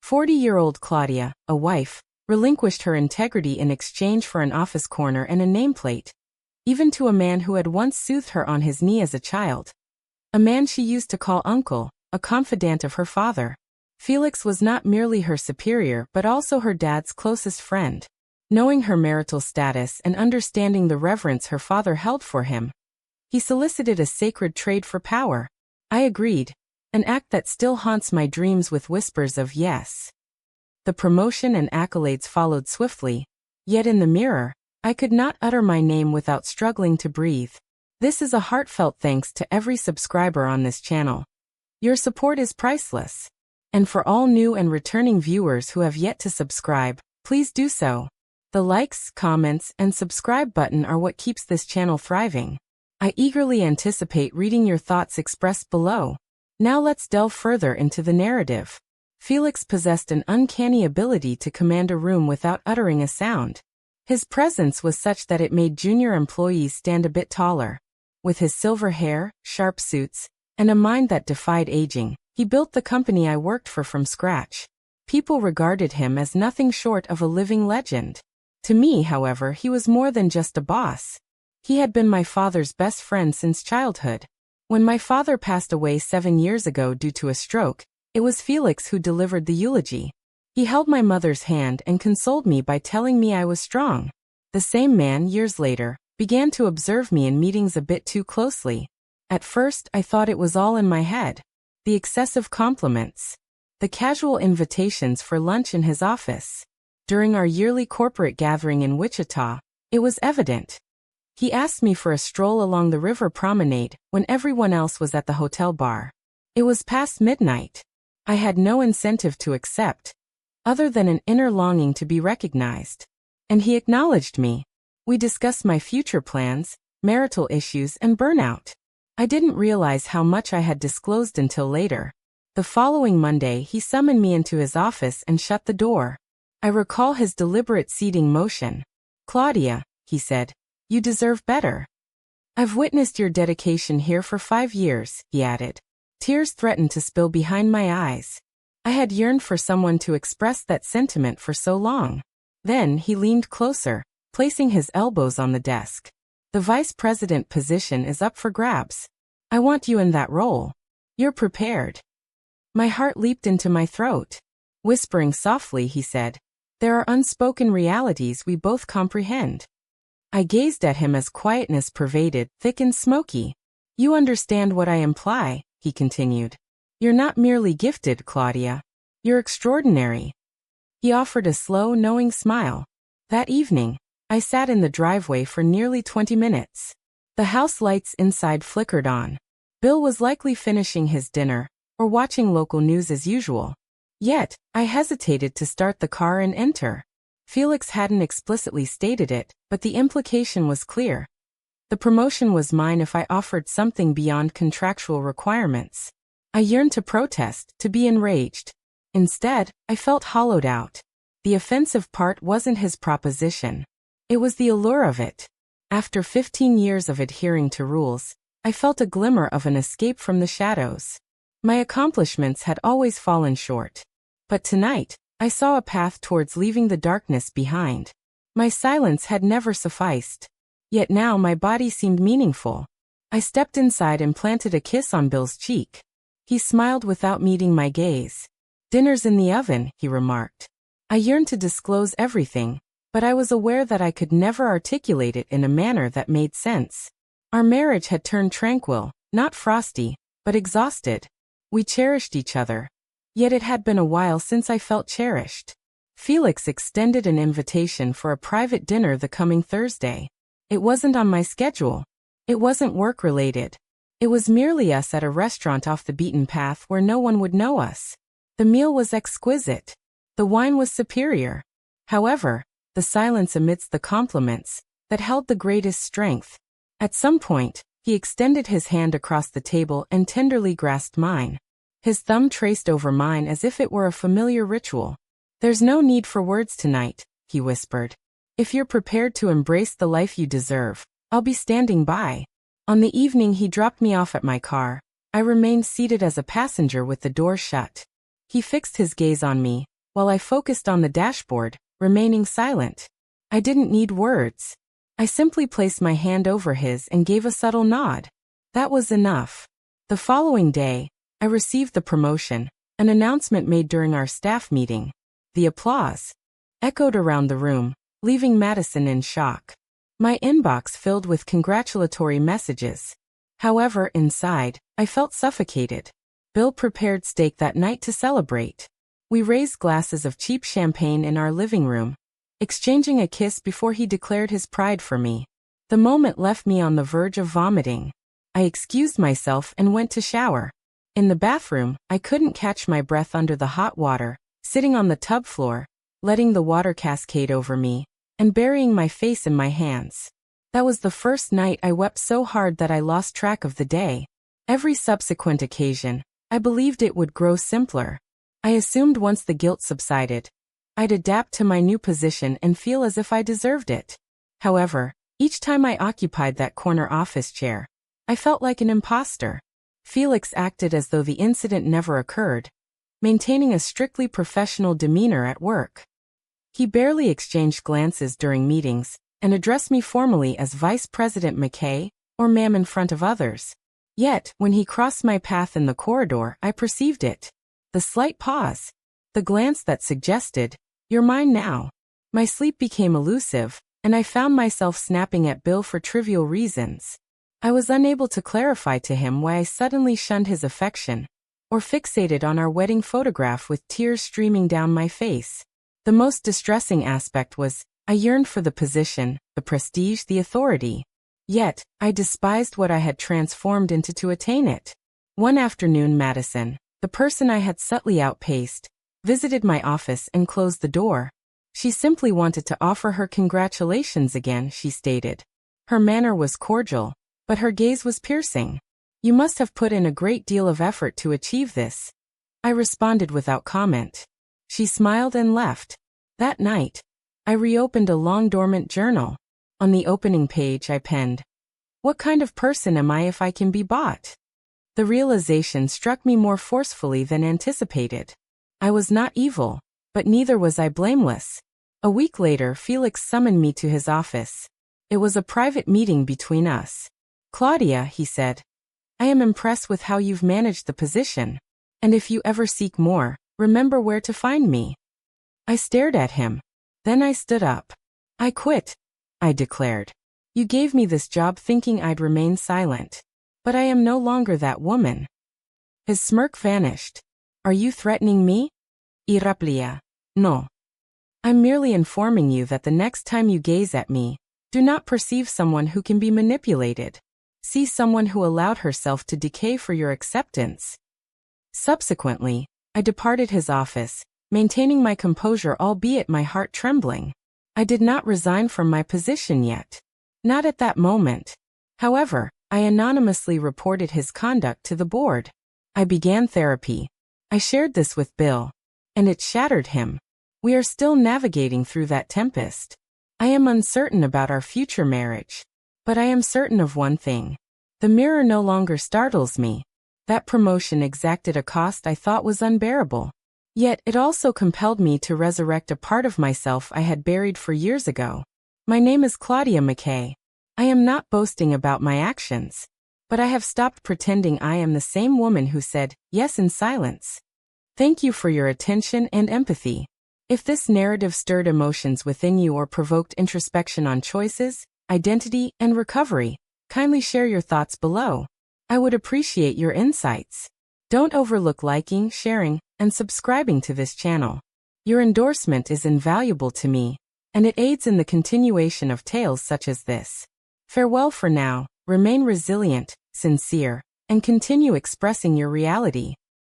40-year-old Claudia, a wife, relinquished her integrity in exchange for an office corner and a nameplate, even to a man who had once soothed her on his knee as a child. A man she used to call uncle, a confidant of her father. Felix was not merely her superior but also her dad's closest friend. Knowing her marital status and understanding the reverence her father held for him, he solicited a sacred trade for power. I agreed, an act that still haunts my dreams with whispers of yes. The promotion and accolades followed swiftly, yet in the mirror, I could not utter my name without struggling to breathe. This is a heartfelt thanks to every subscriber on this channel. Your support is priceless. And for all new and returning viewers who have yet to subscribe, please do so. The likes, comments, and subscribe button are what keeps this channel thriving. I eagerly anticipate reading your thoughts expressed below. Now let's delve further into the narrative. Felix possessed an uncanny ability to command a room without uttering a sound. His presence was such that it made junior employees stand a bit taller. With his silver hair, sharp suits, and a mind that defied aging, he built the company I worked for from scratch. People regarded him as nothing short of a living legend. To me, however, he was more than just a boss. He had been my father's best friend since childhood. When my father passed away 7 years ago due to a stroke, it was Felix who delivered the eulogy. He held my mother's hand and consoled me by telling me I was strong. The same man, years later, began to observe me in meetings a bit too closely. At first, I thought it was all in my head. The excessive compliments, the casual invitations for lunch in his office. During our yearly corporate gathering in Wichita, it was evident. He asked me for a stroll along the river promenade when everyone else was at the hotel bar. It was past midnight. I had no incentive to accept, other than an inner longing to be recognized. And he acknowledged me. We discussed my future plans, marital issues, and burnout. I didn't realize how much I had disclosed until later. The following Monday, he summoned me into his office and shut the door. I recall his deliberate seating motion. "Claudia," he said, "you deserve better. I've witnessed your dedication here for 5 years," he added. Tears threatened to spill behind my eyes. I had yearned for someone to express that sentiment for so long. Then he leaned closer, placing his elbows on the desk. "The vice president position is up for grabs. I want you in that role. You're prepared." My heart leaped into my throat. Whispering softly, he said, "There are unspoken realities we both comprehend." I gazed at him as quietness pervaded, thick and smoky. "You understand what I imply," he continued. "You're not merely gifted, Claudia. You're extraordinary." He offered a slow, knowing smile. That evening, I sat in the driveway for nearly 20 minutes. The house lights inside flickered on. Bill was likely finishing his dinner, or watching local news as usual. Yet, I hesitated to start the car and enter. Felix hadn't explicitly stated it, but the implication was clear. The promotion was mine if I offered something beyond contractual requirements. I yearned to protest, to be enraged. Instead, I felt hollowed out. The offensive part wasn't his proposition. It was the allure of it. After 15 years of adhering to rules, I felt a glimmer of an escape from the shadows. My accomplishments had always fallen short. But tonight, I saw a path towards leaving the darkness behind. My silence had never sufficed. Yet now my body seemed meaningful. I stepped inside and planted a kiss on Bill's cheek. He smiled without meeting my gaze. "Dinner's in the oven," he remarked. I yearned to disclose everything, but I was aware that I could never articulate it in a manner that made sense. Our marriage had turned tranquil, not frosty, but exhausted. We cherished each other. Yet it had been a while since I felt cherished. Felix extended an invitation for a private dinner the coming Thursday. It wasn't on my schedule. It wasn't work-related. It was merely us at a restaurant off the beaten path where no one would know us. The meal was exquisite. The wine was superior. However, the silence amidst the compliments, that held the greatest strength. At some point, he extended his hand across the table and tenderly grasped mine. His thumb traced over mine as if it were a familiar ritual. "There's no need for words tonight," he whispered. "If you're prepared to embrace the life you deserve, I'll be standing by." On the evening he dropped me off at my car, I remained seated as a passenger with the door shut. He fixed his gaze on me, while I focused on the dashboard, remaining silent. I didn't need words. I simply placed my hand over his and gave a subtle nod. That was enough. The following day, I received the promotion, an announcement made during our staff meeting. The applause echoed around the room, leaving Madison in shock. My inbox filled with congratulatory messages. However, inside, I felt suffocated. Bill prepared steak that night to celebrate. We raised glasses of cheap champagne in our living room, exchanging a kiss before he declared his pride for me. The moment left me on the verge of vomiting. I excused myself and went to shower. In the bathroom, I couldn't catch my breath under the hot water, sitting on the tub floor, letting the water cascade over me, and burying my face in my hands. That was the first night I wept so hard that I lost track of the day. Every subsequent occasion, I believed it would grow simpler. I assumed once the guilt subsided, I'd adapt to my new position and feel as if I deserved it. However, each time I occupied that corner office chair, I felt like an imposter. Felix acted as though the incident never occurred, maintaining a strictly professional demeanor at work. He barely exchanged glances during meetings, and addressed me formally as Vice President McKay, or ma'am in front of others. Yet, when he crossed my path in the corridor, I perceived it. The slight pause. The glance that suggested, "You're mine now." My sleep became elusive, and I found myself snapping at Bill for trivial reasons. I was unable to clarify to him why I suddenly shunned his affection, or fixated on our wedding photograph with tears streaming down my face. The most distressing aspect was, I yearned for the position, the prestige, the authority. Yet, I despised what I had transformed into to attain it. One afternoon, Madison, the person I had subtly outpaced, visited my office and closed the door. She simply wanted to offer her congratulations again, she stated. Her manner was cordial, but her gaze was piercing. "You must have put in a great deal of effort to achieve this." I responded without comment. She smiled and left. That night, I reopened a long-dormant journal. On the opening page I penned, "What kind of person am I if I can be bought?" The realization struck me more forcefully than anticipated. I was not evil, but neither was I blameless. A week later, Felix summoned me to his office. It was a private meeting between us. "Claudia," he said, "I am impressed with how you've managed the position. And if you ever seek more, remember where to find me." I stared at him. Then I stood up. "I quit," I declared. "You gave me this job thinking I'd remain silent. But I am no longer that woman." His smirk vanished. "Are you threatening me?" "Iraplia. No. I'm merely informing you that the next time you gaze at me, do not perceive someone who can be manipulated. See someone who allowed herself to decay for your acceptance." Subsequently, I departed his office, maintaining my composure albeit my heart trembling. I did not resign from my position yet. Not at that moment. However, I anonymously reported his conduct to the board. I began therapy. I shared this with Bill, and it shattered him. We are still navigating through that tempest. I am uncertain about our future marriage. But I am certain of one thing. The mirror no longer startles me. That promotion exacted a cost I thought was unbearable. Yet it also compelled me to resurrect a part of myself I had buried for years ago. My name is Claudia McKay. I am not boasting about my actions. But I have stopped pretending I am the same woman who said yes in silence. Thank you for your attention and empathy. If this narrative stirred emotions within you or provoked introspection on choices, identity, and recovery, kindly share your thoughts below. I would appreciate your insights. Don't overlook liking, sharing, and subscribing to this channel. Your endorsement is invaluable to me, and it aids in the continuation of tales such as this. Farewell for now, remain resilient, sincere, and continue expressing your reality.